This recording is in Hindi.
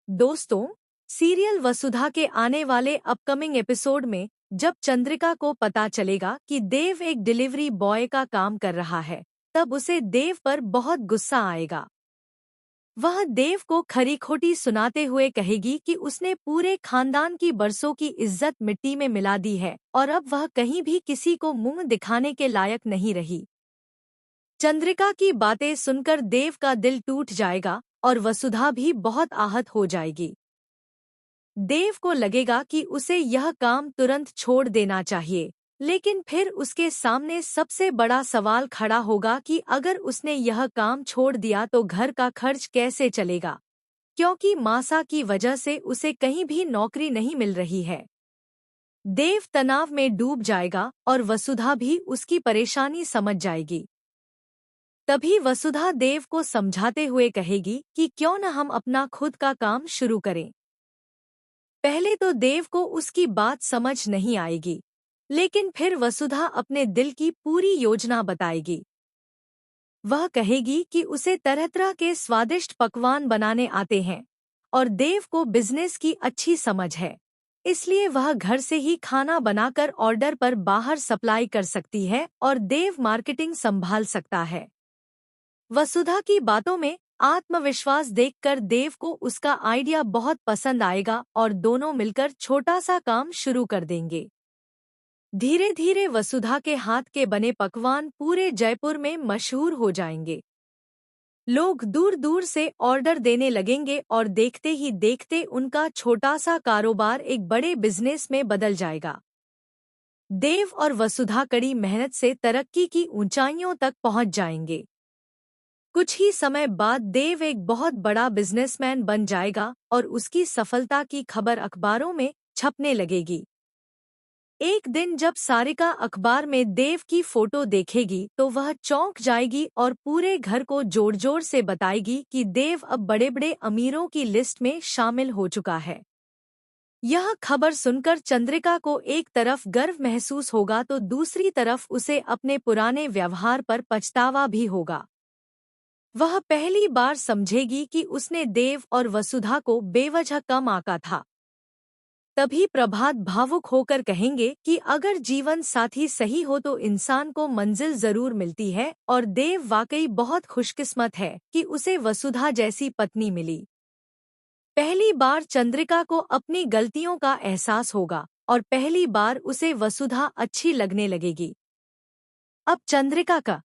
दोस्तों, सीरियल वसुधा के आने वाले अपकमिंग एपिसोड में जब चंद्रिका को पता चलेगा कि देव एक डिलीवरी बॉय का काम कर रहा है, तब उसे देव पर बहुत गुस्सा आएगा। वह देव को खरी खोटी सुनाते हुए कहेगी कि उसने पूरे खानदान की बरसों की इज्जत मिट्टी में मिला दी है और अब वह कहीं भी किसी को मुंह दिखाने के लायक नहीं रही। चंद्रिका की बातें सुनकर देव का दिल टूट जाएगा और वसुधा भी बहुत आहत हो जाएगी। देव को लगेगा कि उसे यह काम तुरंत छोड़ देना चाहिए, लेकिन फिर उसके सामने सबसे बड़ा सवाल खड़ा होगा कि अगर उसने यह काम छोड़ दिया तो घर का खर्च कैसे चलेगा, क्योंकि मासा की वजह से उसे कहीं भी नौकरी नहीं मिल रही है। देव तनाव में डूब जाएगा और वसुधा भी उसकी परेशानी समझ जाएगी। तभी वसुधा देव को समझाते हुए कहेगी कि क्यों न हम अपना खुद का काम शुरू करें। पहले तो देव को उसकी बात समझ नहीं आएगी, लेकिन फिर वसुधा अपने दिल की पूरी योजना बताएगी। वह कहेगी कि उसे तरह तरह के स्वादिष्ट पकवान बनाने आते हैं और देव को बिजनेस की अच्छी समझ है, इसलिए वह घर से ही खाना बनाकर ऑर्डर पर बाहर सप्लाई कर सकती है और देव मार्केटिंग संभाल सकता है। वसुधा की बातों में आत्मविश्वास देखकर देव को उसका आइडिया बहुत पसंद आएगा और दोनों मिलकर छोटा सा काम शुरू कर देंगे। धीरे धीरे वसुधा के हाथ के बने पकवान पूरे जयपुर में मशहूर हो जाएंगे। लोग दूर दूर से ऑर्डर देने लगेंगे और देखते ही देखते उनका छोटा सा कारोबार एक बड़े बिजनेस में बदल जाएगा। देव और वसुधा कड़ी मेहनत से तरक्की की ऊंचाइयों तक पहुंच जाएंगे। कुछ ही समय बाद देव एक बहुत बड़ा बिजनेसमैन बन जाएगा और उसकी सफलता की खबर अखबारों में छपने लगेगी। एक दिन जब सारिका अखबार में देव की फोटो देखेगी तो वह चौंक जाएगी और पूरे घर को जोर जोर से बताएगी कि देव अब बड़े बड़े अमीरों की लिस्ट में शामिल हो चुका है। यह खबर सुनकर चंद्रिका को एक तरफ गर्व महसूस होगा तो दूसरी तरफ उसे अपने पुराने व्यवहार पर पछतावा भी होगा। वह पहली बार समझेगी कि उसने देव और वसुधा को बेवजह कम आंका था। तभी प्रभात भावुक होकर कहेंगे कि अगर जीवन साथी सही हो तो इंसान को मंजिल जरूर मिलती है और देव वाकई बहुत खुशकिस्मत है कि उसे वसुधा जैसी पत्नी मिली। पहली बार चंद्रिका को अपनी गलतियों का एहसास होगा और पहली बार उसे वसुधा अच्छी लगने लगेगी। अब चंद्रिका का